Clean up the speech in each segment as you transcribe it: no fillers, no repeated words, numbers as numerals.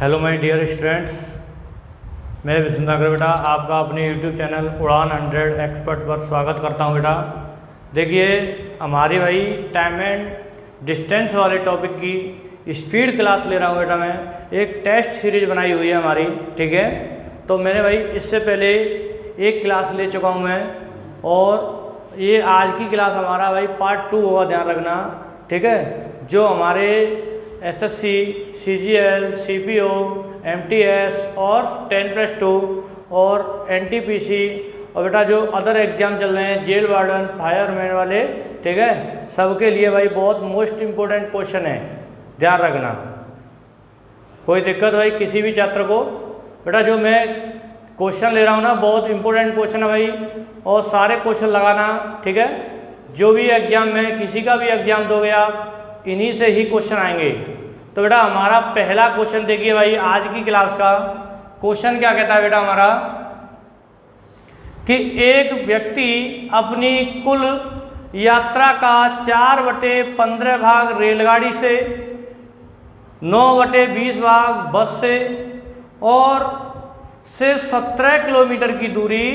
Hello my dear students, मैं विष्णुनगर बेटा आपका अपने यूट्यूब चैनल उड़ान 100 एक्सपर्ट पर स्वागत करता हूं। बेटा देखिए, हमारी भाई टाइम एंड डिस्टेंस वाले टॉपिक की स्पीड क्लास ले रहा हूं। बेटा मैं एक टेस्ट सीरीज बनाई हुई है हमारी, ठीक है। तो मैंने भाई इससे पहले एक क्लास ले चुका हूं मैं, और ये आज की क्लास हमारा भाई पार्ट 2 होगा, ध्यान रखना, ठीक है। जो हमारे एसएससी, सीजीएल, सीपीओ, एमटीएस और 10+2 और एनटीपीसी और बेटा जो अदर एग्जाम चल रहे हैं, जेल वार्डन, फायरमैन वाले, ठीक है, सबके लिए भाई बहुत मोस्ट इम्पोर्टेंट क्वेश्चन है, ध्यान रखना। कोई दिक्कत भाई किसी भी छात्र को, बेटा जो मैं क्वेश्चन ले रहा हूँ ना, बहुत इंपॉर्टेंट क्वेश्चन है भाई, और सारे क्वेश्चन लगाना, ठीक है। जो भी एग्जाम में किसी का भी एग्जाम दोगे आप, इन्हीं से ही क्वेश्चन आएंगे। तो बेटा हमारा पहला क्वेश्चन देखिए भाई, आज की क्लास का क्वेश्चन क्या कहता है बेटा हमारा, कि एक व्यक्ति अपनी कुल यात्रा का 4/15 भाग रेलगाड़ी से, 9/20 भाग बस से और 17 किलोमीटर की दूरी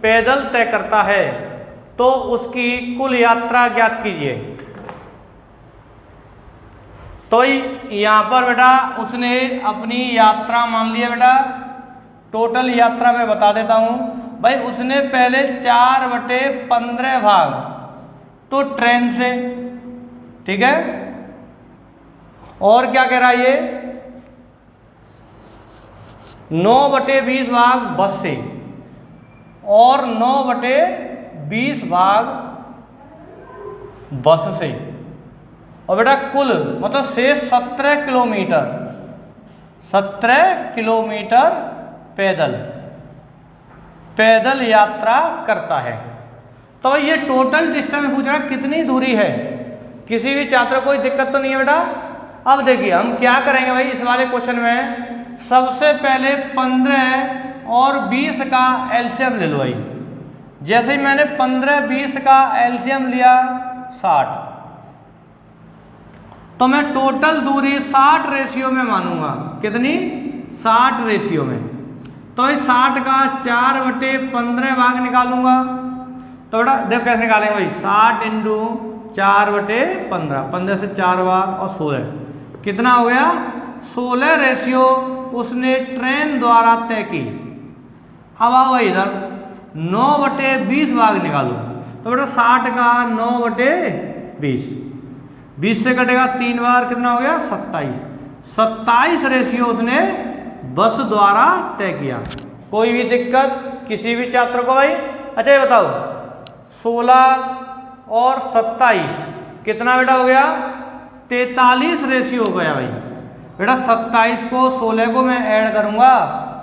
पैदल तय करता है, तो उसकी कुल यात्रा ज्ञात कीजिए। तो यहाँ पर बेटा उसने अपनी यात्रा मान लिया बेटा, टोटल यात्रा मैं बता देता हूँ भाई। उसने पहले 4/15 भाग तो ट्रेन से, ठीक है, और क्या कह रहा है ये, 9/20 भाग बस से और 9/20 भाग बस से, और बेटा कुल मतलब से 17 किलोमीटर पैदल यात्रा करता है। तो ये टोटल डिस्टेंस पूछ रहा है कितनी दूरी है। किसी भी छात्र को कोई दिक्कत तो नहीं है बेटा। अब देखिए हम क्या करेंगे भाई इस वाले क्वेश्चन में, सबसे पहले 15 और 20 का एलसीएम ले लो भाई। जैसे ही मैंने 15-20 का एलसीएम लिया 60, तो मैं टोटल दूरी 60 रेशियो में मानूंगा। कितनी? 60 रेशियो में। तो इस 60 का 4/15 भाग निकालूंगा। तो बेटा देखो कैसे निकालेंगे भाई, 60 × 4/15, 15 से 4 बार और 16, कितना हो गया? 16 रेशियो उसने ट्रेन द्वारा तय की। अब आओ इधर 9/20 भाग निकालो। तो बेटा 60 का 9/20, 20 से कटेगा 3 बार, कितना हो गया? 27 रेशियो उसने बस द्वारा तय किया। कोई भी दिक्कत किसी भी छात्र को भाई? अच्छा ये बताओ, 16 और 27 कितना बेटा हो गया? 43 रेशियो हो गया भाई। बेटा 27 को 16 को मैं ऐड करूंगा,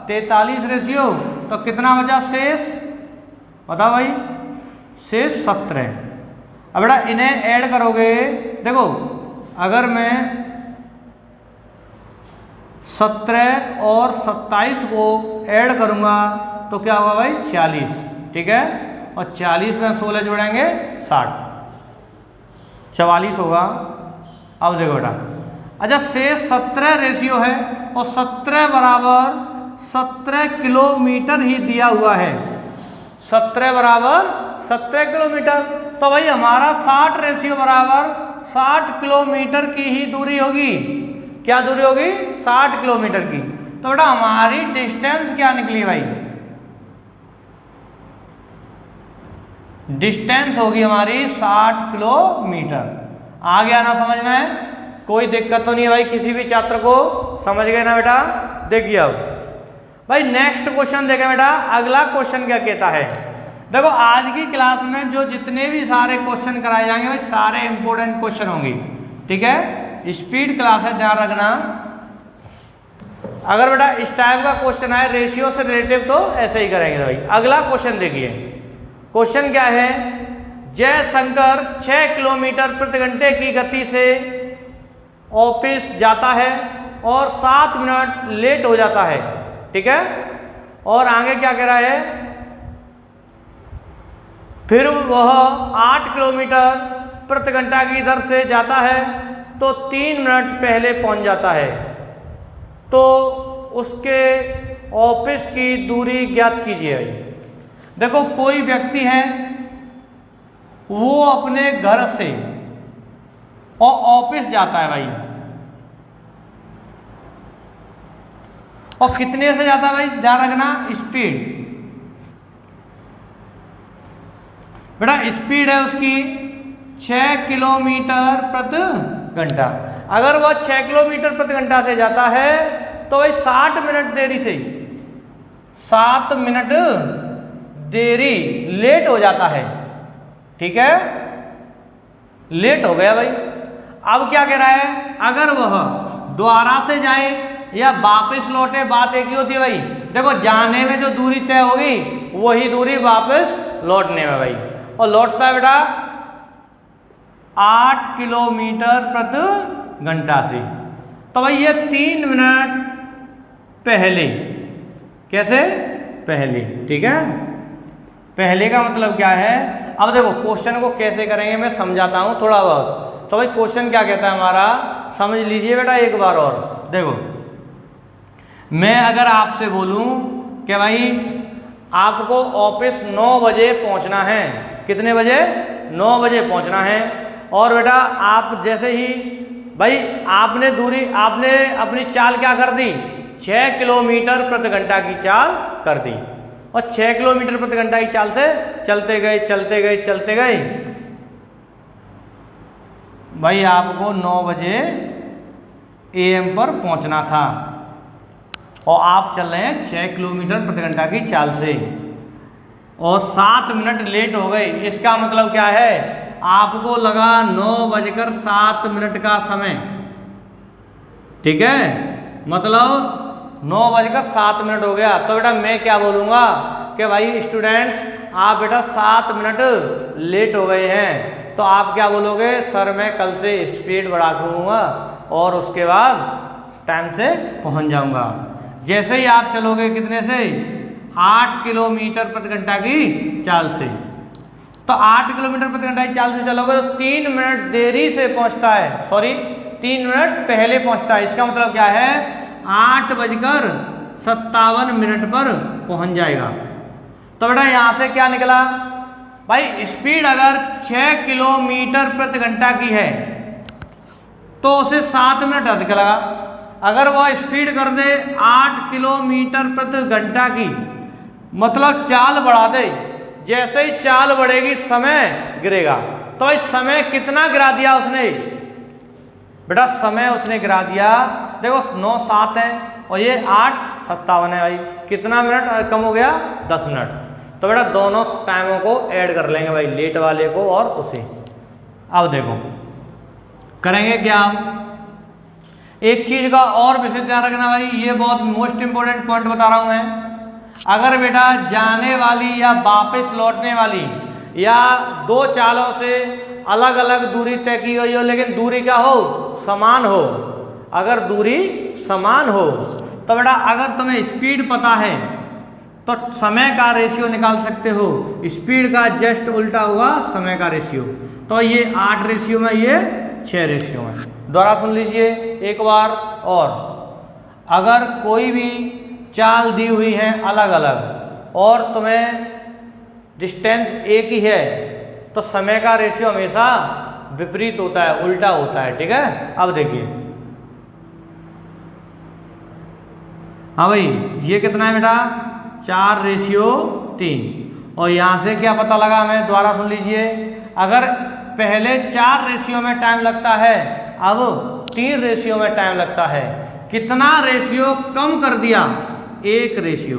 43 रेशियो, तो कितना बचा शेष? बताओ भाई, शेष 17। अब बेटा इन्हें ऐड करोगे, देखो अगर मैं 17 और 27 को ऐड करूंगा तो क्या होगा भाई? 46, ठीक है, और 40 में 16 जोड़ेंगे 60, 44 होगा। अब देखो बेटा, अच्छा शेष 17 रेशियो है और 17 बराबर 17 किलोमीटर ही दिया हुआ है। 17 बराबर 17 किलोमीटर, तो भाई हमारा 60 रेशियो बराबर 60 किलोमीटर की ही दूरी होगी। क्या दूरी होगी? 60 किलोमीटर की। तो बेटा हमारी डिस्टेंस क्या निकली भाई? डिस्टेंस होगी हमारी 60 किलोमीटर। आ गया ना समझ में? कोई दिक्कत तो नहीं है भाई किसी भी छात्र को? समझ गए ना बेटा? देखिए अब भाई नेक्स्ट क्वेश्चन देखें बेटा। अगला क्वेश्चन क्या कहता है, देखो आज की क्लास में जो जितने भी सारे क्वेश्चन कराए जाएंगे भाई सारे इंपॉर्टेंट क्वेश्चन होंगे, ठीक है। स्पीड क्लास है, ध्यान रखना। अगर बेटा इस टाइप का क्वेश्चन है रेशियो से रिलेटिव तो ऐसे ही करेंगे भाई। अगला क्वेश्चन देखिए, क्वेश्चन क्या है, जयशंकर 6 किलोमीटर प्रति घंटे की गति से ऑफिस जाता है और 7 मिनट लेट हो जाता है, ठीक है। और आगे क्या कह रहा है, फिर वह 8 किलोमीटर प्रति घंटा की दर से जाता है तो 3 मिनट पहले पहुंच जाता है। तो उसके ऑफिस की दूरी ज्ञात कीजिए। देखो कोई व्यक्ति है, वो अपने घर से और ऑफिस जाता है भाई, और कितने से जाता है भाई, ध्यान रखना स्पीड। बेटा स्पीड है उसकी 6 किलोमीटर प्रति घंटा। अगर वह 6 किलोमीटर प्रति घंटा से जाता है तो वही 60 मिनट देरी से 7 मिनट देरी लेट हो जाता है। ठीक है, लेट हो गया भाई। अब क्या कह रहा है, अगर वह द्वारा से जाए या वापस लौटे, बात एक ही होती है भाई। देखो जाने में जो दूरी तय होगी वही दूरी वापस लौटने में भाई, और लौटता है बेटा 8 किलोमीटर प्रति घंटा से। तो भाई ये 3 मिनट पहले, कैसे पहले, ठीक है। पहले का मतलब क्या है, अब देखो क्वेश्चन को कैसे करेंगे मैं समझाता हूं थोड़ा बहुत। तो भाई क्वेश्चन क्या कहता है हमारा, समझ लीजिए बेटा एक बार और। देखो मैं अगर आपसे बोलूं कि भाई आपको ऑफिस 9 बजे पहुंचना है, कितने बजे, 9 बजे पहुंचना है, और बेटा आप जैसे ही भाई आपने अपनी चाल क्या कर दी, 6 किलोमीटर प्रति घंटा की चाल कर दी, और 6 किलोमीटर प्रति घंटा की चाल से चलते गए भाई आपको 9 बजे AM पर पहुंचना था, और आप चल रहे हैं 6 किलोमीटर प्रति घंटा की चाल से, और 7 मिनट लेट हो गए। इसका मतलब क्या है, आपको लगा 9:07 का समय। ठीक है, मतलब 9:07 हो गया। तो बेटा मैं क्या बोलूँगा कि भाई स्टूडेंट्स आप बेटा 7 मिनट लेट हो गए हैं। तो आप क्या बोलोगे, सर मैं कल से स्पीड बढ़ा दूँगा और उसके बाद टाइम से पहुँच जाऊँगा। जैसे ही आप चलोगे कितने से, 8 किलोमीटर प्रति घंटा की चाल से, तो 8 किलोमीटर प्रति घंटा की चाल से चलोगे तो 3 मिनट देरी से पहुंचता है, 3 मिनट पहले पहुंचता है। इसका मतलब क्या है, 8:57 पर पहुंच जाएगा। तो बेटा यहां से क्या निकला भाई, स्पीड अगर 6 किलोमीटर प्रति घंटा की है तो उसे 7 मिनट अधिक लगा। अगर वह स्पीड कर दे 8 किलोमीटर प्रति घंटा की, मतलब चाल बढ़ा दे, जैसे ही चाल बढ़ेगी समय गिरेगा। तो इस समय कितना गिरा दिया उसने, बेटा समय उसने गिरा दिया, देखो 9:07 है और ये 8:57 है भाई, कितना मिनट कम हो गया, 10 मिनट। तो बेटा दोनों टाइमों को ऐड कर लेंगे भाई, लेट वाले को और उसे। अब देखो करेंगे क्या, एक चीज का और विशेष ध्यान रखना भाई, ये बहुत मोस्ट इंपोर्टेंट पॉइंट बता रहा हूं मैं। अगर बेटा जाने वाली या वापस लौटने वाली या 2 चालों से अलग अलग दूरी तय की गई हो, लेकिन दूरी क्या हो, समान हो, अगर दूरी समान हो तो बेटा अगर तुम्हें स्पीड पता है तो समय का रेशियो निकाल सकते हो। स्पीड का जस्ट उल्टा होगा समय का रेशियो। तो ये 8 रेशियो में, ये 6 रेशियो में। दोबारा सुन लीजिए एक बार और, अगर कोई भी चाल दी हुई है अलग अलग और तुम्हें डिस्टेंस एक ही है तो समय का रेशियो हमेशा विपरीत होता है, उल्टा होता है। ठीक है, अब देखिए, हाँ भाई ये कितना है बेटा, 4:3। और यहाँ से क्या पता लगा हमें, दोबारा सुन लीजिए, अगर पहले 4 रेशियो में टाइम लगता है, अब 3 रेशियो में टाइम लगता है। कितना रेशियो कम कर दिया, 1 रेशियो,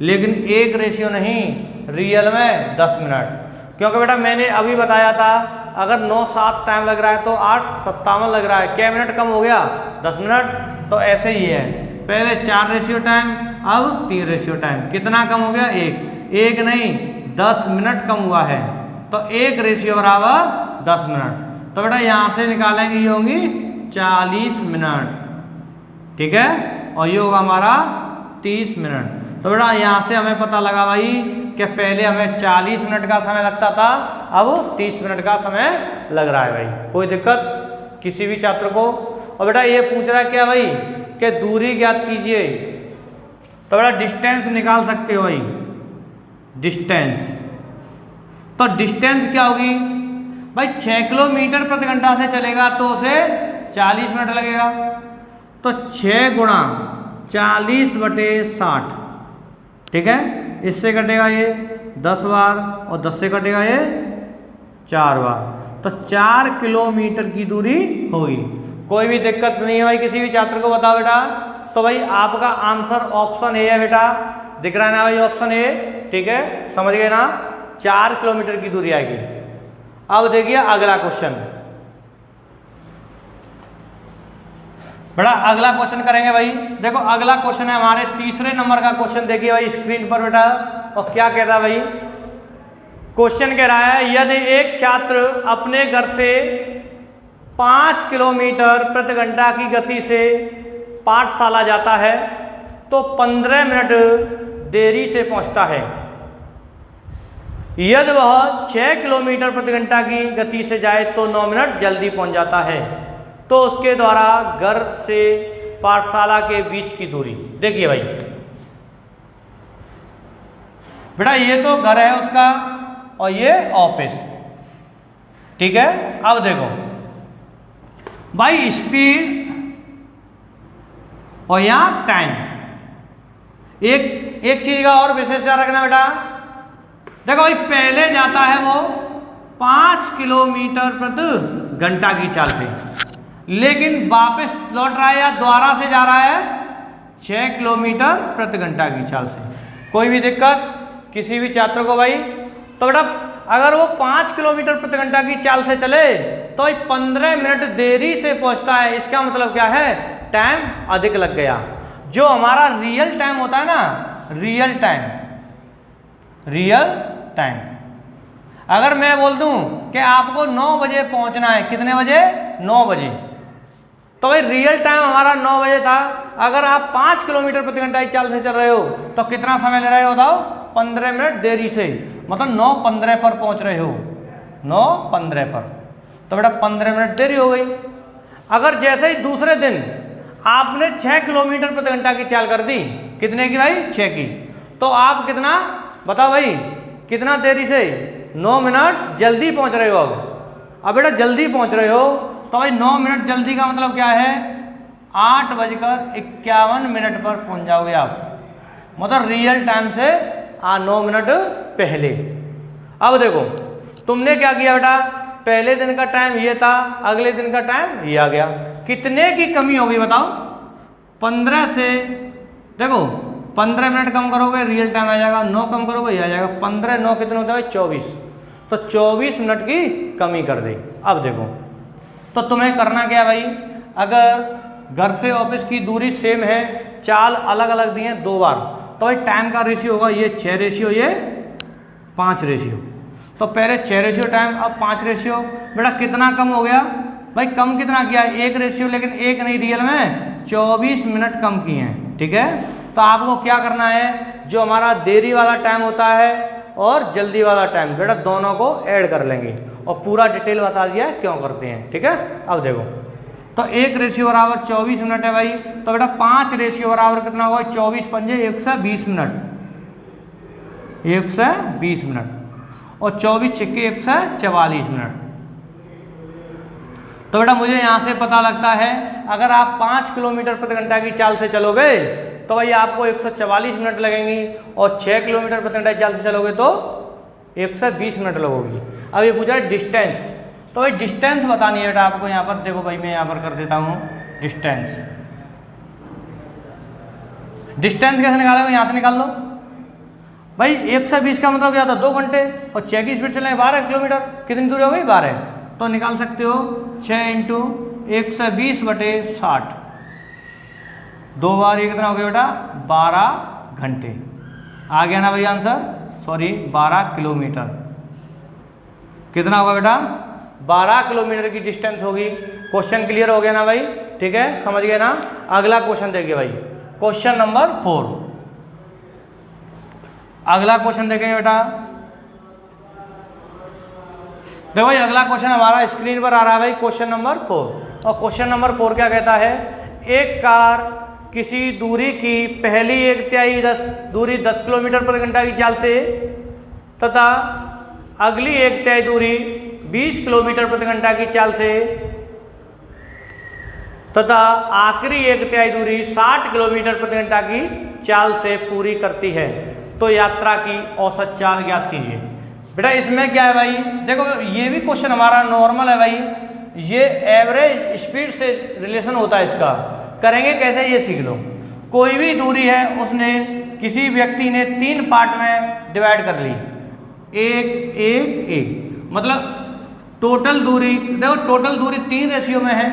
लेकिन 1 रेशियो नहीं, रियल में 10 मिनट। क्योंकि बेटा मैंने अभी बताया था अगर 9:07 टाइम लग रहा है तो 8:57 लग रहा है, क्या मिनट कम हो गया, 10 मिनट। तो ऐसे ही है, पहले 4 रेशियो टाइम, अब 3 रेशियो टाइम, कितना कम हो गया, 1 नहीं 10 मिनट कम हुआ है। तो 1 रेशियो बराबर 10 मिनट। तो बेटा यहाँ से निकालेंगे, ये होंगी 40 मिनट। ठीक है, और ये होगा हमारा 30 मिनट। तो बेटा यहाँ से हमें पता लगा भाई कि पहले हमें 40 मिनट का समय लगता था, अब 30 मिनट का समय लग रहा है भाई। कोई दिक्कत किसी भी छात्र को। और बेटा ये पूछ रहा है क्या भाई कि दूरी ज्ञात कीजिए, तो बेटा डिस्टेंस निकाल सकते हो भाई, डिस्टेंस। तो डिस्टेंस क्या होगी भाई, 6 किलोमीटर प्रति घंटा से चलेगा तो उसे 40 मिनट लगेगा। तो 6 गुणा 40/60, ठीक है। इससे कटेगा ये 10 बार और 10 से कटेगा ये 4 बार, तो 4 किलोमीटर की दूरी होगी। कोई भी दिक्कत नहीं है भाई, किसी भी छात्र को बताओ बेटा। तो भाई आपका आंसर ऑप्शन ए है बेटा, दिख रहा है ना भाई, ऑप्शन ए, ठीक है, समझ गए ना, 4 किलोमीटर की दूरी आएगी। अब देखिए अगला क्वेश्चन, बेटा अगला क्वेश्चन करेंगे भाई। देखो अगला क्वेश्चन है हमारे तीसरे नंबर का क्वेश्चन, देखिए भाई स्क्रीन पर बेटा। और क्या कहता है भाई, क्वेश्चन कह रहा है यदि एक छात्र अपने घर से 5 किलोमीटर प्रति घंटा की गति से पाठशाला जाता है तो 15 मिनट देरी से पहुंचता है। यदि वह 6 किलोमीटर प्रति घंटा की गति से जाए तो 9 मिनट जल्दी पहुंच जाता है, तो उसके द्वारा घर से पाठशाला के बीच की दूरी। देखिए भाई बेटा, ये तो घर है उसका और ये ऑफिस, ठीक है। अब देखो भाई स्पीड और यहाँ टाइम, एक चीज का और विशेष ध्यान रखना बेटा। देखो भाई पहले जाता है वो 5 किलोमीटर प्रति घंटा की चाल से, लेकिन वापस लौट रहा है या द्वारा से जा रहा है 6 किलोमीटर प्रति घंटा की चाल से। कोई भी दिक्कत किसी भी छात्र को भाई, तो बेटा अगर वो 5 किलोमीटर प्रति घंटा की चाल से चले तो 15 मिनट देरी से पहुंचता है। इसका मतलब क्या है, टाइम अधिक लग गया। जो हमारा रियल टाइम होता है ना, रियल टाइम, अगर मैं बोल दूं कि आपको 9 बजे पहुंचना है, कितने बजे, 9 बजे, तो भाई रियल टाइम हमारा 9 बजे था। अगर आप 5 किलोमीटर प्रति घंटा की चाल से चल रहे हो तो कितना समय ले रहे हो बताओ, 15 मिनट देरी से, मतलब 9:15 पर पहुंच रहे हो, 9:15 पर, तो बेटा 15 मिनट देरी हो गई। अगर जैसे ही दूसरे दिन आपने 6 किलोमीटर प्रति घंटा की चाल कर दी, कितने की भाई, 6 की, तो आप कितना बताओ भाई, कितना देरी से, 9 मिनट जल्दी पहुंच रहे हो। अब बेटा जल्दी पहुंच रहे हो तो भाई 9 मिनट जल्दी का मतलब क्या है, 8:51 पर पहुंच जाओगे आप, मतलब रियल टाइम से 9 मिनट पहले। अब देखो तुमने क्या किया बेटा, पहले दिन का टाइम ये था, अगले दिन का टाइम ये आ गया, कितने की कमी होगी बताओ, 15 से, देखो 15 मिनट कम करोगे रियल टाइम आ जाएगा, 9 कम करोगे ये आ जाएगा, 15 9 कितने होता है 24, तो 24 मिनट की कमी कर दी। अब देखो तो तुम्हें करना क्या है भाई, अगर घर से ऑफिस की दूरी सेम है, चाल अलग अलग दी है 2 बार, तो भाई टाइम का रेशियो होगा ये 6 रेशियो, ये 5 रेशियो। तो पहले 6 रेशियो टाइम, अब 5 रेशियो। बेटा कितना कम हो गया भाई, कम कितना किया, 1 रेशियो, लेकिन 1 नहीं, रियल में 24 मिनट कम किए हैं, ठीक है। तो आपको क्या करना है, जो हमारा देरी वाला टाइम होता है और जल्दी वाला टाइम, बेटा दोनों को ऐड कर लेंगे और पूरा डिटेल बता दिया क्यों करते हैं, ठीक है। अब देखो तो 1 रेशियो बराबर 24 मिनट है भाई, तो बेटा 5 रेशियो बराबर कितना होगा, 24 पंजे 120 मिनट, 120 मिनट, और 24 छिक्के 144 मिनट। तो बेटा मुझे यहाँ से पता लगता है अगर आप 5 किलोमीटर प्रति घंटा की चाल से चलोगे तो भाई आपको 144 मिनट लगेंगी, और 6 किलोमीटर प्रति घंटा की चाल से चलोगे तो 120 मिनट लगोगी। अब ये पूछा है डिस्टेंस, तो भाई डिस्टेंस बतानी है बेटा आपको। यहाँ पर देखो भाई मैं यहाँ पर कर देता हूँ डिस्टेंस। डिस्टेंस कैसे निकालोगे, यहाँ से निकाल लो भाई। 120 का मतलब क्या होता है, 2 घंटे, और 6 की स्पीड चलेंगे 12 किलोमीटर, कितनी दूरी हो गई 12, तो निकाल सकते हो 6 × 120/60, 2 बार ये कितना हो गया बेटा 12 घंटे। आ गया ना भाई आंसर, सॉरी 12 किलोमीटर, कितना होगा बेटा 12 किलोमीटर की डिस्टेंस होगी। क्वेश्चन क्लियर हो गया ना भाई, ठीक है, समझ गए ना। अगला क्वेश्चन देखिए भाई, क्वेश्चन नंबर 4। अगला क्वेश्चन देखेंगे बेटा, देखो भाई अगला क्वेश्चन हमारा स्क्रीन पर आ रहा है भाई, क्वेश्चन नंबर 4। और क्वेश्चन नंबर 4 क्या कहता है, एक कार किसी दूरी की पहली 1/3 दूरी 10 किलोमीटर प्रति घंटा की चाल से तथा अगली 1/3 दूरी 20 किलोमीटर प्रति घंटा की चाल से तथा आखिरी 1/3 दूरी 60 किलोमीटर प्रति घंटा की चाल से पूरी करती है, तो यात्रा की औसत चाल ज्ञात कीजिए। बेटा इसमें क्या है भाई, देखो ये भी क्वेश्चन हमारा नॉर्मल है भाई, ये एवरेज स्पीड से रिलेशन होता है इसका। करेंगे कैसे ये सीख लो। कोई भी दूरी है उसने किसी व्यक्ति ने 3 पार्ट में डिवाइड कर ली, 1 1 1, मतलब टोटल दूरी, देखो टोटल दूरी 3 रेशियो में है,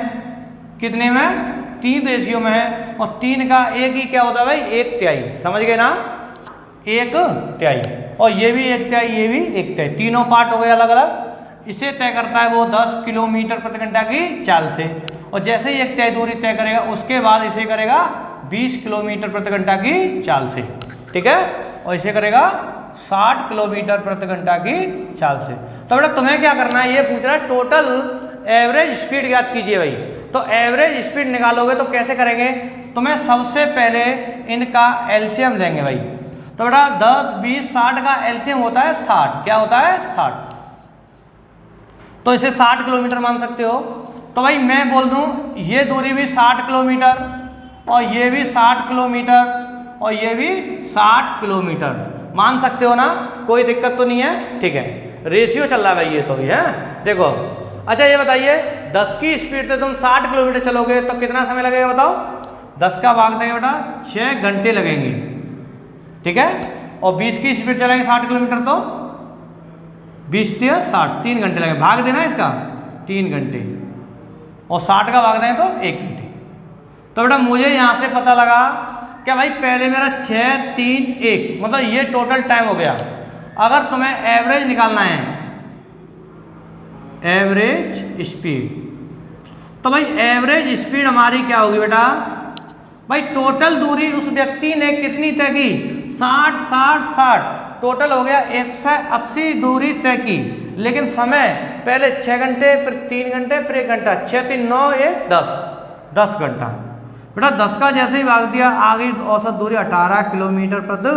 कितने में 3 रेशियो में है, और 3 का 1 ही क्या होता है भाई 1/3, समझ गए ना 1/3, और ये भी 1/3, ये भी 1/3, तीनों पार्ट हो गए अलग अलग। इसे तय करता है वो 10 किलोमीटर प्रति घंटा की चाल से, और जैसे ही 1/3 दूरी तय करेगा उसके बाद इसे करेगा 20 किलोमीटर प्रति घंटा की चाल से, ठीक है, और इसे करेगा 60 किलोमीटर प्रति घंटा की चाल से। तो बेटा तुम्हें क्या करना है, ये पूछ रहा है टोटल एवरेज स्पीड ज्ञात कीजिए भाई। तो एवरेज स्पीड निकालोगे तो कैसे करेंगे, तुम्हें सबसे पहले इनका एलसीएम लेंगे भाई। तो बेटा 10 20 60 का एलसीएम होता है 60, क्या होता है 60, तो इसे 60 किलोमीटर मान सकते हो। तो भाई मैं बोल दूं ये दूरी भी 60 किलोमीटर, और ये भी 60 किलोमीटर, और ये भी 60 किलोमीटर, मान सकते हो ना, कोई दिक्कत तो नहीं है, ठीक है। रेशियो चल रहा है भाई ये तो, है देखो। अच्छा ये बताइए 10 की स्पीड से तुम 60 किलोमीटर चलोगे तो कितना समय लगेगा बताओ, 10 का भाग देंगे बेटा 6 घंटे लगेंगे, ठीक है, और 20 की स्पीड चलेंगे 60 किलोमीटर तो 20 × 60, 3 घंटे लगेंगे, भाग देना इसका 3 घंटे, और 60 का भाग दें तो 1 घंटे। तो बेटा मुझे यहाँ से पता लगा क्या भाई, पहले मेरा 6 3 1, मतलब ये टोटल टाइम हो गया। अगर तुम्हें एवरेज निकालना है, एवरेज स्पीड, तो भाई एवरेज स्पीड हमारी क्या होगी बेटा, भाई टोटल दूरी उस व्यक्ति ने कितनी तय की, 60 60 60, टोटल हो गया 180 दूरी तय की, लेकिन समय पहले 6 घंटे, फिर 3 घंटे, फिर 1 घंटा, 6 3 9 1 10 घंटा। बेटा 10 का जैसे ही भाग दिया आ गई औसत दूरी 18 किलोमीटर प्रति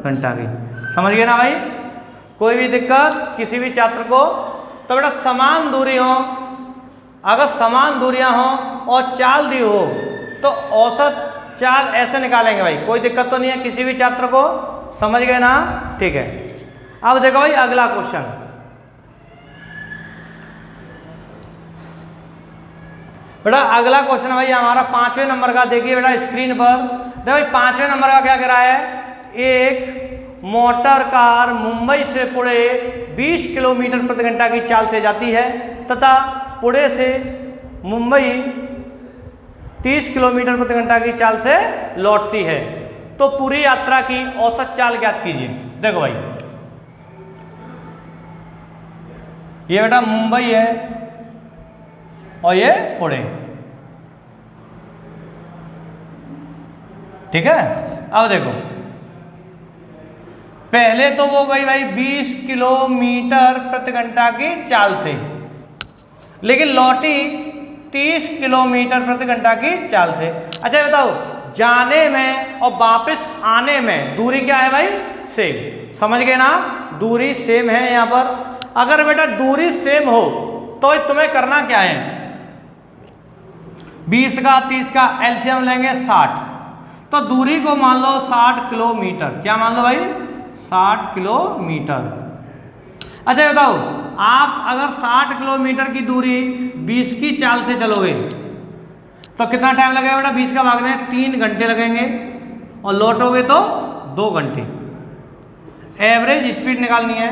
घंटा की, समझ गए ना भाई, कोई भी दिक्कत किसी भी छात्र को। तो बेटा समान दूरी हो, अगर समान दूरियां हो और चाल दी हो तो औसत चाल ऐसे निकालेंगे भाई, कोई दिक्कत तो नहीं है किसी भी छात्र को, समझ गए ना, ठीक है। अब देखो भाई अगला क्वेश्चन, बेटा अगला क्वेश्चन भाई हमारा 5वें नंबर का, देखिए बेटा स्क्रीन पर, देखो भाई 5वें नंबर का क्या कह रहा है, एक मोटर कार मुंबई से पुणे 20 किलोमीटर प्रति घंटा की चाल से जाती है तथा पुणे से मुंबई 30 किलोमीटर प्रति घंटा की चाल से लौटती है, तो पूरी यात्रा की औसत चाल ज्ञात कीजिए। देखो भाई ये बेटा मुंबई है और ये पुणे, ठीक है। अब देखो पहले तो वो गई भाई 20 किलोमीटर प्रति घंटा की चाल से, लेकिन लौटी 30 किलोमीटर प्रति घंटा की चाल से। अच्छा बताओ जाने में और वापस आने में दूरी क्या है भाई, सेम, समझ गए ना, दूरी सेम है यहाँ पर। अगर बेटा दूरी सेम हो तो तुम्हें करना क्या है, 20 का 30 का एलसीएम लेंगे 60, तो दूरी को मान लो 60 किलोमीटर, क्या मान लो भाई 60 किलोमीटर। अच्छा बताओ आप अगर 60 किलोमीटर की दूरी 20 की चाल से चलोगे तो कितना टाइम लगेगा बेटा, 20 का भागना है 3 घंटे लगेंगे, और लौटोगे तो 2 घंटे। एवरेज स्पीड निकालनी है,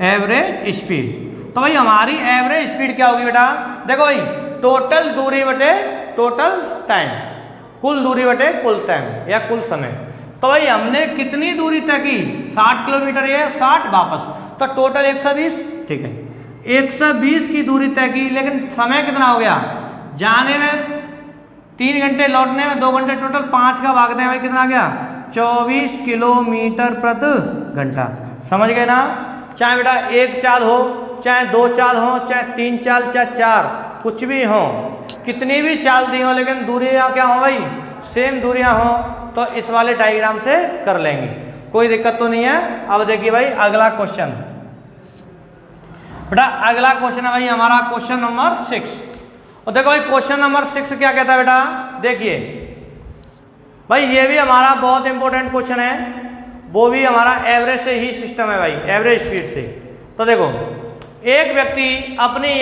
एवरेज स्पीड, तो भाई हमारी एवरेज स्पीड क्या होगी बेटा, देखो भाई टोटल दूरी बटे टोटल टाइम, कुल दूरी बटे कुल टाइम या कुल समय। तो भाई हमने कितनी दूरी तय की, 60 किलोमीटर, ये 60 वापस, तो टोटल 120, ठीक है, 120 की दूरी तय की, लेकिन समय कितना हो गया, जाने में 3 घंटे, लौटने में 2 घंटे, टोटल 5 का भागते हैं भाई कितना आ गया, 24 किलोमीटर प्रति घंटा, समझ गए ना। चाहे बेटा 1 चाल हो, चाहे 2 चाल हो, चाहे 3 चाल, चाहे 4, कुछ भी हो, कितनी भी चाल दी हो लेकिन दूरियां क्या हो भाई, सेम दूरियां हो, तो इस वाले डायग्राम से कर लेंगे, कोई दिक्कत तो नहीं है। अब देखिए भाई अगला क्वेश्चन, बेटा अगला क्वेश्चन है भाई हमारा क्वेश्चन नंबर 6। और देखो भाई क्वेश्चन नंबर 6 क्या कहता है बेटा, देखिए भाई ये भी हमारा बहुत इंपॉर्टेंट क्वेश्चन है, वो भी हमारा एवरेज से ही सिस्टम है भाई, एवरेज स्पीड से। तो देखो एक व्यक्ति अपनी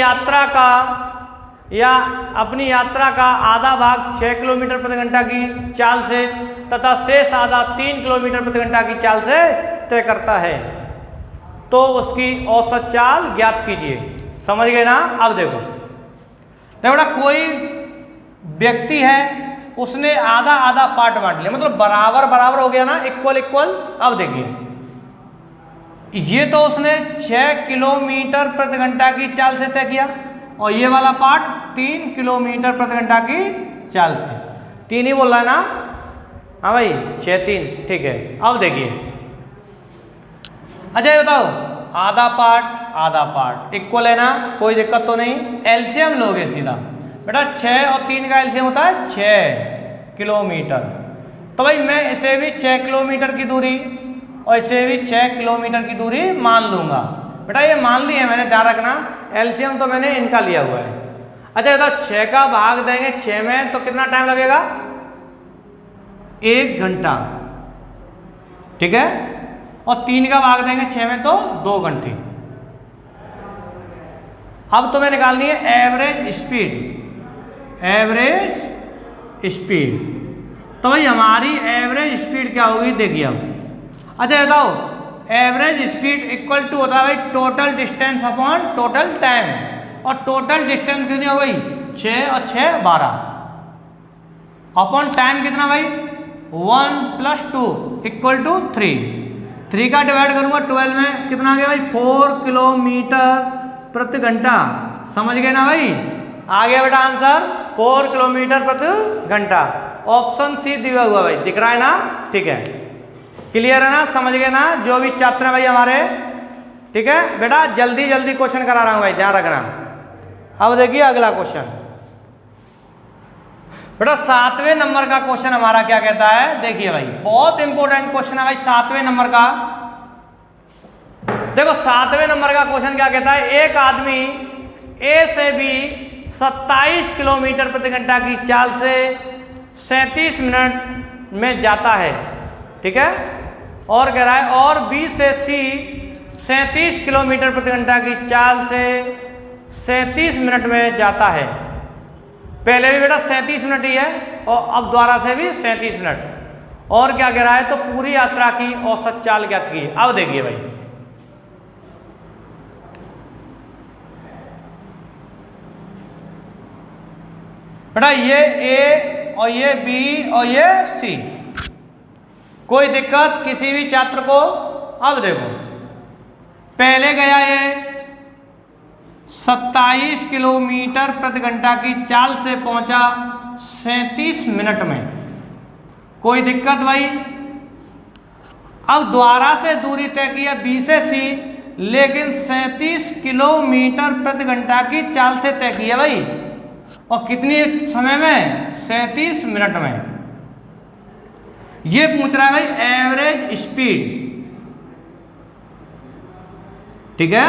यात्रा का आधा भाग 6 किलोमीटर प्रति घंटा की चाल से तथा शेष आधा 3 किलोमीटर प्रति घंटा की चाल से तय करता है, तो उसकी औसत चाल ज्ञात कीजिए। समझ गए ना। अब देखो बेटा कोई व्यक्ति है, उसने आधा आधा पार्ट बांट लिया, मतलब बराबर बराबर हो गया ना, इक्वल इक्वल। अब देखिए ये तो उसने 6 किलोमीटर प्रति घंटा की चाल से तय किया, और ये वाला पार्ट 3 किलोमीटर प्रति घंटा की चाल से, 3 ही बोल रहा है ना, हाँ भाई 6 3 ठीक है। अब देखिए अच्छा ये बताओ आधा पार्ट इक्वल है ना, कोई दिक्कत तो नहीं। एलसीएम लोगे सीधा बेटा, 6 और 3 का एलसीएम होता है 6 किलोमीटर, तो भाई मैं इसे भी 6 किलोमीटर की दूरी और इसे भी 6 किलोमीटर की दूरी मान लूंगा। बेटा ये मान ली है मैंने, ध्यान रखना एलसीएम तो मैंने इनका लिया हुआ है। अच्छा बताओ 6 का भाग देंगे 6 में तो कितना टाइम लगेगा, 1 घंटा, ठीक है, और 3 का भाग देंगे 6 में तो 2 घंटे। अब तुम्हें निकालनी है एवरेज स्पीड। तो भाई हमारी एवरेज स्पीड क्या होगी देखिए अब। अच्छा बताओ एवरेज स्पीड इक्वल टू होता है भाई total distance upon total time, और टोटल डिस्टेंस कितनी हो गई 6 और 6 12, अपॉन टाइम कितना भाई 1 + 2 = 3 का डिवाइड करूंगा 12 में कितना आ गया भाई 4 किलोमीटर प्रति घंटा। समझ गए ना भाई, आ गया बेटा आंसर 4 किलोमीटर प्रति घंटा। ऑप्शन सी दिया हुआ भाई, दिख रहा है ना, ठीक है, क्लियर है ना, समझ गए ना जो भी छात्र है भाई हमारे, ठीक है बेटा। जल्दी जल्दी क्वेश्चन करा रहा हूं भाई, ध्यान रखना। अब देखिए अगला क्वेश्चन बेटा 7वें नंबर का क्वेश्चन हमारा क्या कहता है, देखिए भाई बहुत इंपॉर्टेंट क्वेश्चन है भाई 7वें नंबर का। देखो 7वें नंबर का क्वेश्चन क्या कहता है, एक आदमी ए से बी 27 किलोमीटर प्रति घंटा की चाल से 37 मिनट में जाता है, ठीक है, और कह रहा है और बी से सी 37 किलोमीटर प्रति घंटा की चाल से 37 मिनट में जाता है। पहले भी बेटा 37 मिनट ही है और अब दोबारा से भी 37 मिनट, और क्या कह रहा है तो पूरी यात्रा की औसत चाल ज्ञात की। अब देखिए भाई बेटा ये ए और ये बी और ये सी, कोई दिक्कत किसी भी छात्र को। अब देखो पहले गया ये 27 किलोमीटर प्रति घंटा की चाल से पहुंचा 37 मिनट में, कोई दिक्कत भाई। अब दोबारा से दूरी तय की है बी से सी, लेकिन 37 किलोमीटर प्रति घंटा की चाल से तय की है भाई, और कितनी समय में 37 मिनट में। ये पूछ रहा है भाई एवरेज स्पीड, ठीक है,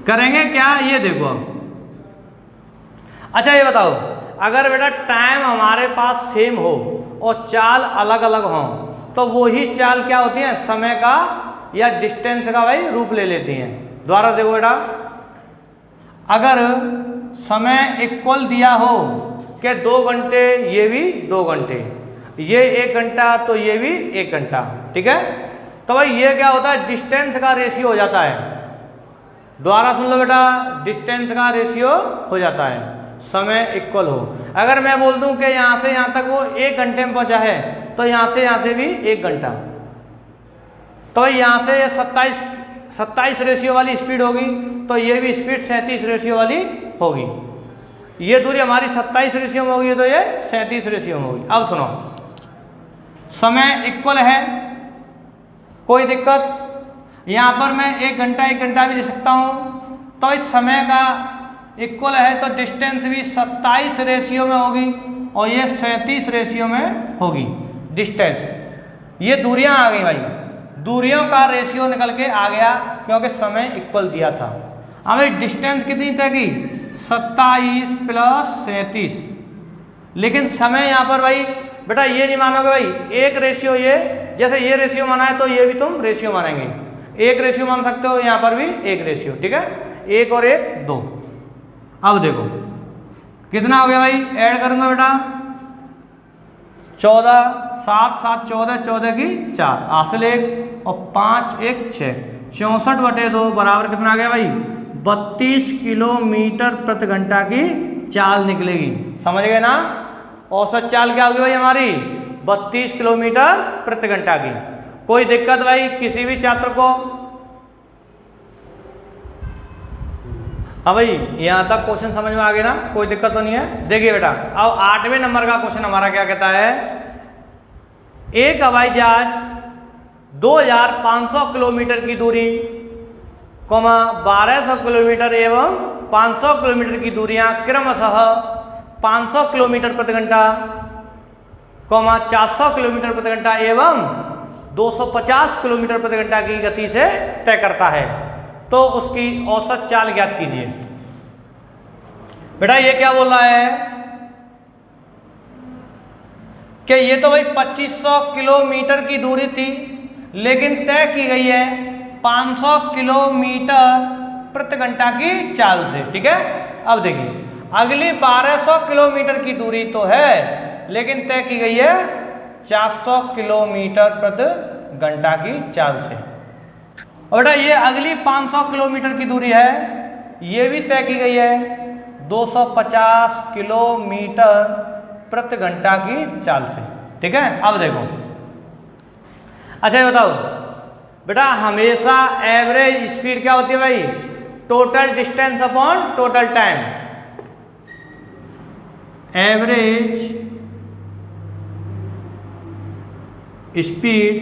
करेंगे क्या ये देखो अब। अच्छा ये बताओ अगर बेटा टाइम हमारे पास सेम हो और चाल अलग अलग हो, तो वही चाल क्या होती है समय का या डिस्टेंस का भाई रूप ले लेती हैं। दोबारा देखो बेटा, अगर समय इक्वल दिया हो कि 2 घंटे ये भी 2 घंटे, ये 1 घंटा तो ये भी 1 घंटा, ठीक है, तो भाई ये क्या होता है डिस्टेंस का रेशियो हो जाता है। दोबारा सुन लो बेटा, डिस्टेंस का रेशियो हो जाता है समय इक्वल हो। अगर मैं बोल दूं कि यहाँ से यहाँ तक वो 1 घंटे में पहुंचा है, तो यहाँ से भी 1 घंटा, तो यहाँ से ये 27 रेशियो वाली स्पीड होगी, तो ये भी स्पीड 37 रेशियो वाली होगी। ये दूरी हमारी 27 रेशियो में होगी, तो ये 37 रेशियो में होगी। अब सुनो समय इक्वल है, कोई दिक्कत, यहाँ पर मैं 1 घंटा भी ले सकता हूँ, तो इस समय का इक्वल है तो डिस्टेंस भी 27 रेशियो में होगी और ये 37 रेशियो में होगी डिस्टेंस। ये दूरियां आ गई भाई, दूरियों का रेशियो निकल के आ गया क्योंकि समय इक्वल दिया था। हमें डिस्टेंस कितनी तय की 27 प्लस 37, लेकिन समय यहाँ पर भाई बेटा ये नहीं मानोगे भाई एक रेशियो, ये जैसे ये रेशियो माना है तो ये भी तुम रेशियो मानेंगे, एक रेशियो मान सकते हो, यहाँ पर भी एक रेशियो, ठीक है, 1 और 1 2। अब देखो कितना हो गया भाई, ऐड करूंगा बेटा 14 7 7 14 14 की 4 हासिल 1 और 5 1 6 64/2 बराबर कितना आ गया भाई 32 किलोमीटर प्रति घंटा की चाल निकलेगी। समझ गए ना, औसत चाल क्या होगी भाई हमारी 32 किलोमीटर प्रति घंटा की। कोई दिक्कत भाई किसी भी छात्र को? हाँ भाई यहाँ तक क्वेश्चन समझ में आ गया ना, कोई दिक्कत तो नहीं है। देखिए बेटा अब 8वें नंबर का क्वेश्चन हमारा क्या कहता है, एक हवाई जहाज 2500 किलोमीटर की दूरी 1200 किलोमीटर एवं 500 किलोमीटर की दूरियां क्रमशः 500 किलोमीटर प्रति घंटा 400 किलोमीटर प्रति घंटा एवं 250 किलोमीटर प्रति घंटा की गति से तय करता है, तो उसकी औसत चाल ज्ञात कीजिए। बेटा ये क्या बोल रहा है कि ये तो भाई 2500 किलोमीटर की दूरी थी, लेकिन तय की गई है 500 किलोमीटर प्रति घंटा की चाल से, ठीक है। अब देखिए अगली 1200 किलोमीटर की दूरी तो है, लेकिन तय की गई है 400 किलोमीटर प्रति घंटा की चाल से। और बेटा ये अगली 500 किलोमीटर की दूरी है, ये भी तय की गई है 250 किलोमीटर प्रति घंटा की चाल से, ठीक है। अब देखो अच्छा ये बताओ बेटा हमेशा एवरेज स्पीड क्या होती है भाई, total distance upon total time. Average speed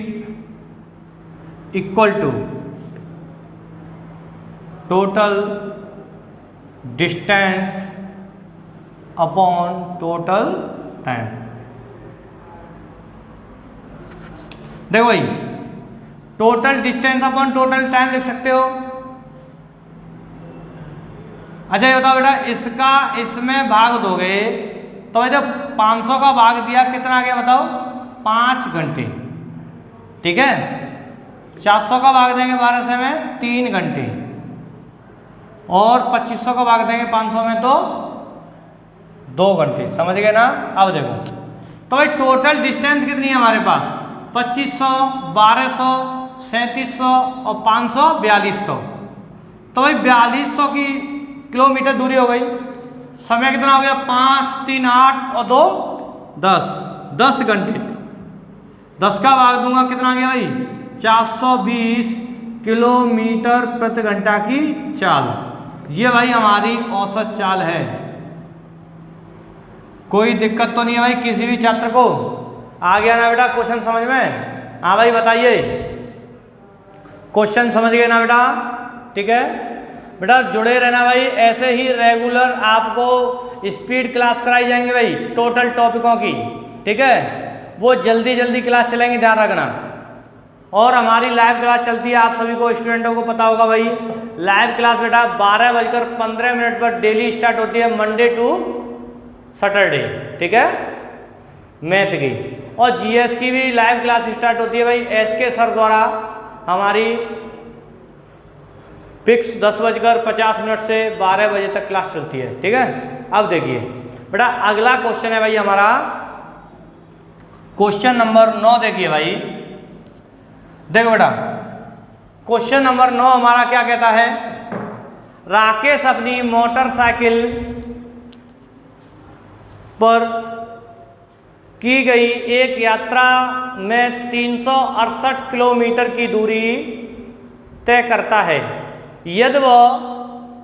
equal to total distance upon total time. देखो भाई total distance upon total time लिख सकते हो। अच्छा ये बताओ बेटा इसका इसमें भाग दोगे तो भाई जब 500 का भाग दिया कितना आ गया बताओ 5 घंटे, ठीक है। 400 का भाग देंगे 1200 में 3 घंटे और 2500 का भाग देंगे 500 में तो 2 घंटे। समझ गए ना। अब देखो तो भाई टोटल डिस्टेंस कितनी है हमारे पास 2500 1200 3700 और 500 4200, तो भाई 4200 की किलोमीटर दूरी हो गई। समय कितना हो गया 5 3 8 और 2 10 घंटे। 10 का भाग दूंगा कितना आ गया भाई 420 किलोमीटर प्रति घंटा की चाल। ये भाई हमारी औसत चाल है। कोई दिक्कत तो नहीं है भाई किसी भी छात्र को? आ गया ना बेटा क्वेश्चन समझ में? हाँ भाई बताइए क्वेश्चन समझ गए ना बेटा? ठीक है बेटा जुड़े रहना भाई, ऐसे ही रेगुलर आपको स्पीड क्लास कराई जाएंगे भाई टोटल टॉपिकों की, ठीक है। वो जल्दी जल्दी क्लास चलेंगे, ध्यान रखना। और हमारी लाइव क्लास चलती है, आप सभी को स्टूडेंटों को पता होगा भाई। लाइव क्लास बेटा 12:15 पर डेली स्टार्ट होती है, मंडे टू सैटरडे, ठीक है, मैथ की। और जीएस की भी लाइव क्लास स्टार्ट होती है भाई एसके सर द्वारा। हमारी फिक्स 10:50 से 12 बजे तक क्लास चलती है, ठीक है। अब देखिए बेटा अगला क्वेश्चन है भाई हमारा क्वेश्चन नंबर 9। देखिए भाई देखो बेटा क्वेश्चन नंबर 9 हमारा क्या कहता है, राकेश अपनी मोटरसाइकिल पर की गई एक यात्रा में 368 किलोमीटर की दूरी तय करता है। यदि वह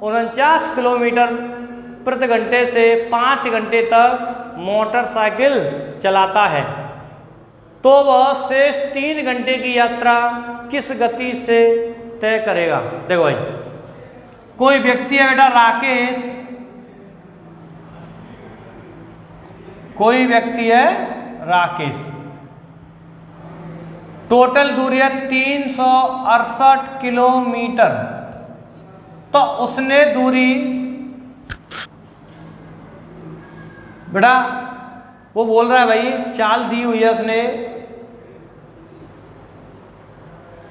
49 किलोमीटर प्रति घंटे से 5 घंटे तक मोटरसाइकिल चलाता है, तो वह शेष 3 घंटे की यात्रा किस गति से तय करेगा। देखो भाई कोई व्यक्ति है बेटा राकेश, कोई व्यक्ति है राकेश, टोटल दूरी है 368 किलोमीटर, तो उसने दूरी बेटा वो बोल रहा है भाई चाल दी हुई है उसने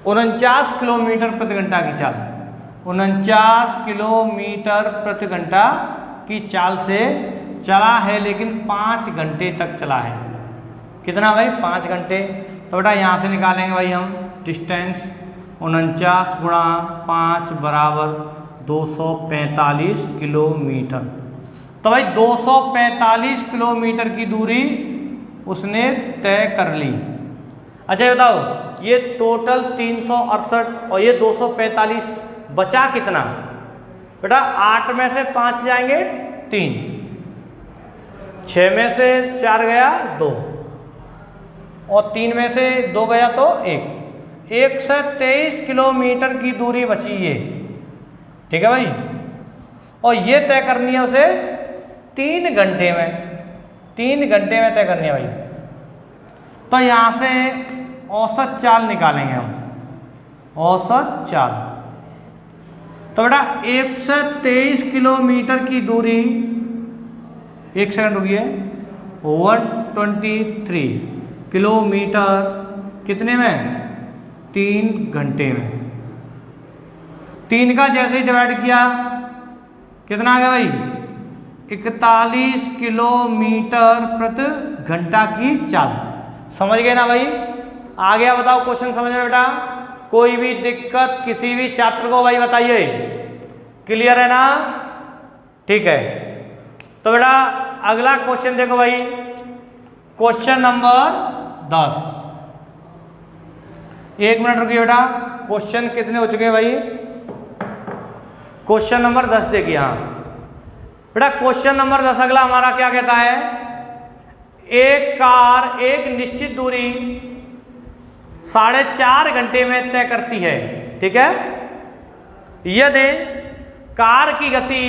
49 किलोमीटर प्रति घंटा की चाल, 49 किलोमीटर प्रति घंटा की चाल से चला है, लेकिन 5 घंटे तक चला है। कितना भाई? 5 घंटे। तो बेटा यहाँ से निकालेंगे भाई हम डिस्टेंस, 49 गुणा 5 बराबर 245 किलोमीटर। तो भाई 245 किलोमीटर की दूरी उसने तय कर ली। अच्छा ये बताओ, ये टोटल 368 और ये 245, बचा कितना बेटा? 8 में से 5 जाएंगे 3, 6 में से 4 गया 2 और 3 में से 2 गया तो 1, 123 किलोमीटर की दूरी बची ये। ठीक है भाई, और ये तय करनी है उसे 3 घंटे में, 3 घंटे में तय करनी है भाई। तो यहाँ से औसत चाल निकालेंगे हम, औसत चाल। तो बेटा 123 किलोमीटर की दूरी, 1 सेकंड रुकिए, 123 किलोमीटर कितने में? 3 घंटे में। 3 का जैसे ही डिवाइड किया कितना आ गया भाई? 41 किलोमीटर प्रति घंटा की चाल। समझ गए ना भाई? आ गया? बताओ क्वेश्चन समझ में बेटा? कोई भी दिक्कत किसी भी छात्र को भाई बताइए, क्लियर है ना? ठीक है, तो बेटा अगला क्वेश्चन देखो भाई, क्वेश्चन नंबर 10। 1 मिनट रुकिए बेटा, क्वेश्चन कितने हो चुके हैं भाई? क्वेश्चन नंबर 10 देखिए। हाँ बेटा क्वेश्चन नंबर 10 अगला हमारा क्या कहता है? एक कार एक निश्चित दूरी 4.5 घंटे में तय करती है। ठीक है, यदि कार की गति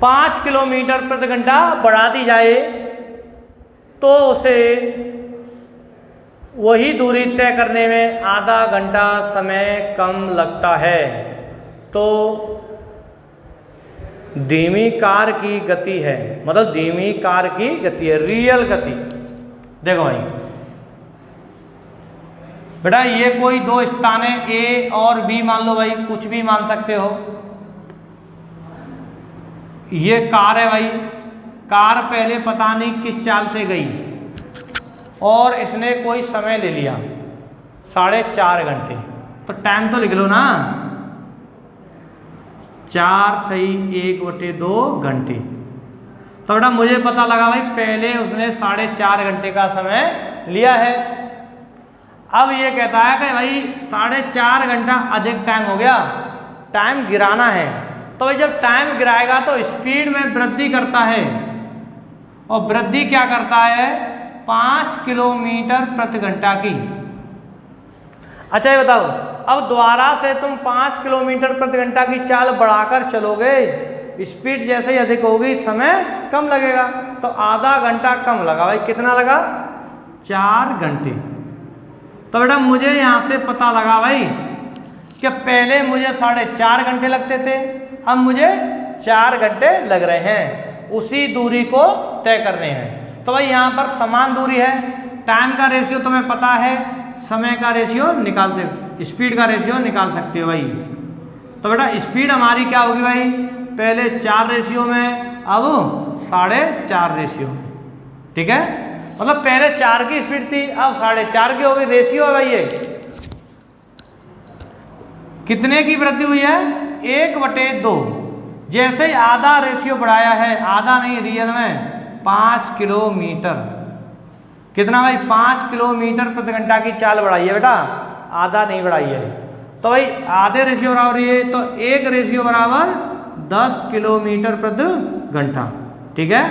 5 किलोमीटर प्रति घंटा बढ़ा दी जाए तो उसे वही दूरी तय करने में आधा घंटा समय कम लगता है। तो धीमी कार की गति है, मतलब धीमी कार की गति है, रियल गति। देखो भाई बेटा ये कोई 2 स्थान है, ए और बी मान लो भाई, कुछ भी मान सकते हो। ये कार है भाई, कार पहले पता नहीं किस चाल से गई और इसने कोई समय ले लिया 4.5 घंटे, तो टाइम तो लिख लो ना, 4 सही 1/2 घंटे। तो बेटा मुझे पता लगा भाई पहले उसने 4.5 घंटे का समय लिया है। अब ये कहता है कि भाई 4.5 घंटा अधिक टाइम हो गया, टाइम गिराना है। तो भाई जब टाइम गिराएगा तो स्पीड में वृद्धि करता है, और वृद्धि क्या करता है? 5 किलोमीटर प्रति घंटा की। अच्छा ये बताओ, अब दोबारा से तुम 5 किलोमीटर प्रति घंटा की चाल बढ़ाकर चलोगे, स्पीड जैसे ही अधिक होगी समय कम लगेगा, तो आधा घंटा कम लगा भाई। कितना लगा? 4 घंटे। तो बेटा मुझे यहाँ से पता लगा भाई कि पहले मुझे 4.5 घंटे लगते थे, अब मुझे 4 घंटे लग रहे हैं उसी दूरी को तय करने हैं। तो भाई यहाँ पर समान दूरी है, टाइम का रेशियो तुम्हें पता है, समय का रेशियो निकालते, स्पीड का रेशियो निकाल सकते हो भाई। तो बेटा स्पीड हमारी क्या होगी भाई? पहले 4 रेशियो में, अब 4.5 रेशियो में। ठीक है, मतलब पहले 4 की स्पीड थी, अब 4.5 की हो गई। रेशियो है भाई ये। कितने की वृद्धि हुई है? 1/2। जैसे ही आधा रेशियो बढ़ाया है, आधा नहीं रियल में 5 किलोमीटर। कितना भाई? 5 किलोमीटर प्रति घंटा की चाल बढ़ाई है बेटा, आधा नहीं बढ़ाई है। तो भाई आधे रेशियो बराबर ये, तो 1 रेशियो बराबर 10 किलोमीटर प्रति घंटा। ठीक है,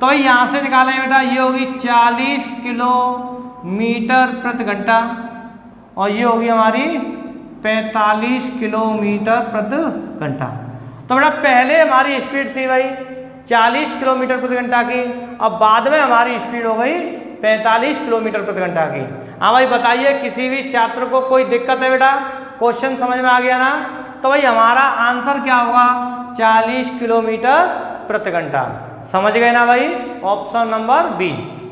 तो भाई यहाँ से निकालें बेटा, ये होगी 40 किलोमीटर प्रति घंटा और ये होगी हमारी 45 किलोमीटर प्रति घंटा। तो बेटा पहले हमारी स्पीड थी भाई 40 किलोमीटर प्रति घंटा की। अब बाद में हमारी स्पीड हो गई 45 किलोमीटर प्रति घंटा की। हाँ भाई बताइए, किसी भी छात्र को कोई दिक्कत है बेटा? क्वेश्चन समझ में आ गया ना? तो भाई हमारा आंसर क्या होगा? 40 किलोमीटर प्रति घंटा। समझ गए ना भाई? ऑप्शन नंबर बी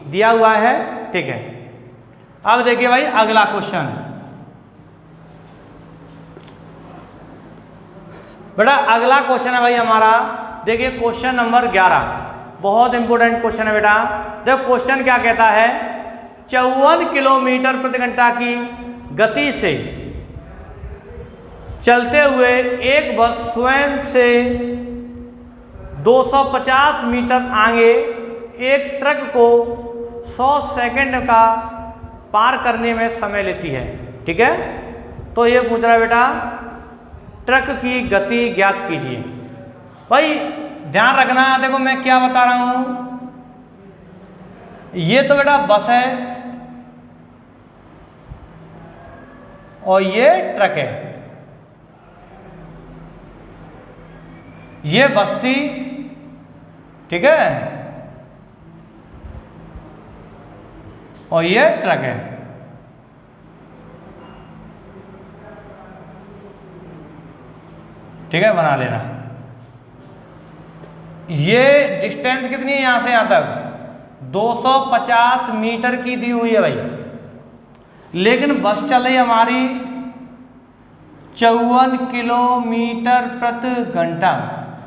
दिया हुआ है, ठीक है। अब देखिए भाई अगला क्वेश्चन, बेटा अगला क्वेश्चन है भाई हमारा, देखिए क्वेश्चन नंबर 11, बहुत इंपॉर्टेंट क्वेश्चन है बेटा। देखो क्वेश्चन क्या कहता है, 54 किलोमीटर प्रति घंटा की गति से चलते हुए एक बस स्वयं से 250 मीटर आगे एक ट्रक को 100 सेकंड का पार करने में समय लेती है, ठीक है। तो ये पूछ रहा है बेटा ट्रक की गति ज्ञात कीजिए। भाई ध्यान रखना, देखो मैं क्या बता रहा हूं, ये तो बेटा बस है और ये ट्रक है, ये बस थी, ठीक है, और ये ट्रक है। ठीक है, बना लेना। ये डिस्टेंस कितनी है यहां से यहां तक? 250 मीटर की दी हुई है भाई, लेकिन बस चल रही हमारी 54 किलोमीटर प्रति घंटा।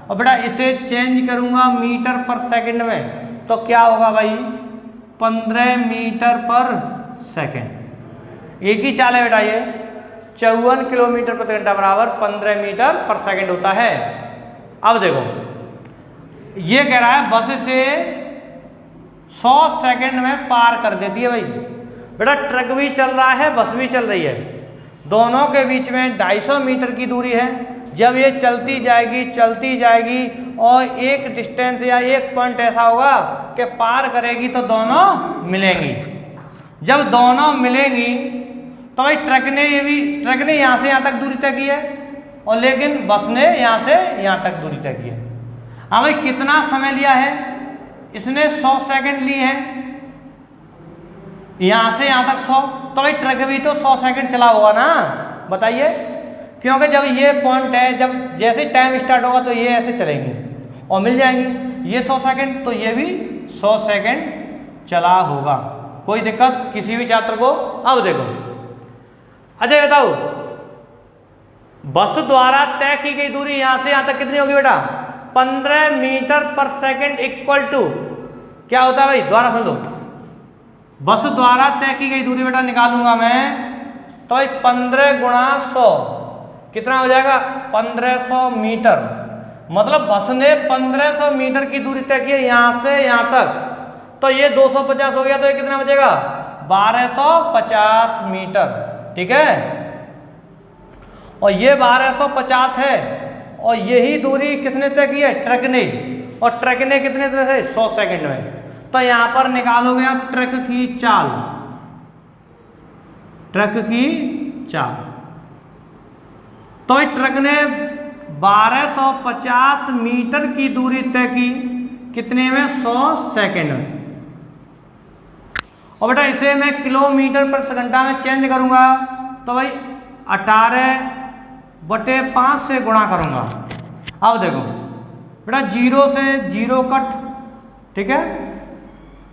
और बेटा इसे चेंज करूंगा मीटर पर सेकंड में तो क्या होगा भाई? 15 मीटर पर सेकंड। एक ही चाल है बेटा, ये 54 किलोमीटर प्रति घंटा बराबर 15 मीटर पर सेकंड होता है। अब देखो ये कह रहा है बस से 100 सेकंड में पार कर देती है भाई। बेटा ट्रक भी चल रहा है, बस भी चल रही है, दोनों के बीच में 250 मीटर की दूरी है। जब ये चलती जाएगी और एक डिस्टेंस या एक पॉइंट ऐसा होगा कि पार करेगी तो दोनों मिलेंगी। जब दोनों मिलेंगी तो भाई ट्रक ने यहाँ से यहाँ तक दूरी तय की है और लेकिन बस ने यहाँ से यहाँ तक दूरी तय की है। हाँ भाई कितना समय लिया है? इसने 100 सेकंड लिए हैं, यहाँ से यहाँ तक 100, तो भाई ट्रक भी तो 100 सेकंड चला होगा ना, बताइए। क्योंकि जब ये पॉइंट है, जब जैसे टाइम स्टार्ट होगा तो ये ऐसे चलेंगे और मिल जाएंगी। ये 100 सेकंड तो ये भी 100 सेकंड चला होगा, कोई दिक्कत किसी भी छात्र को? अब देखो अच्छा बताओ, बस द्वारा तय की गई दूरी यहां से यहां तक कितनी होगी बेटा? 15 मीटर पर सेकंड इक्वल टू क्या होता है भाई? द्वारा सुन लो, बस द्वारा तय की गई दूरी बेटा निकालूंगा मैं तो भाई 15 गुणा 100 कितना हो जाएगा? 1500 मीटर। मतलब बस ने 1500 मीटर की दूरी तय की है यहां से यहां तक, तो ये 250 हो गया तो ये कितना बचेगा? 1250 मीटर, ठीक है। और ये 1250 है और यही दूरी किसने तय की है? ट्रक ने। और ट्रक ने कितने तरह से? 100 सेकंड में। तो यहां पर निकालोगे आप ट्रक की चाल, ट्रक की चाल। तो ट्रक ने 1250 मीटर की दूरी तय की कितने में? 100 सेकंड में। और बेटा इसे मैं किलोमीटर पर घंटा में चेंज करूंगा तो भाई 18/5 से गुणा करूंगा। अब देखो बेटा 0 से 0 कट, ठीक है,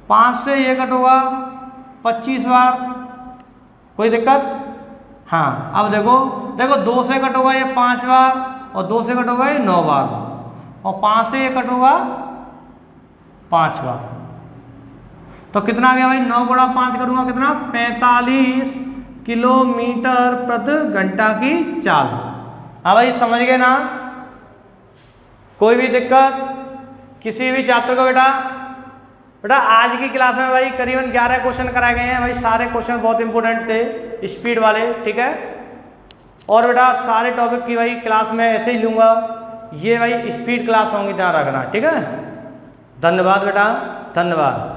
5 से ये कट होगा 25 बार, कोई दिक्कत? हाँ। अब देखो 2 से कट होगा ये 5 बार और 2 से कट होगा ये 9 बार और 5 से ये कट होगा 5 बार। तो कितना आ गया भाई? 9 गुणा 5 करूंगा कितना? 45 किलोमीटर प्रति घंटा की चाल। हाँ भाई समझ गए ना? कोई भी दिक्कत किसी भी छात्र को? बेटा आज की क्लास में भाई करीबन 11 क्वेश्चन कराए गए हैं भाई, सारे क्वेश्चन बहुत इंपॉर्टेंट थे, स्पीड वाले, ठीक है। और बेटा सारे टॉपिक की भाई क्लास में ऐसे ही लूंगा, ये भाई स्पीड क्लास होंगी, ध्यान रखना, ठीक है। धन्यवाद बेटा, धन्यवाद।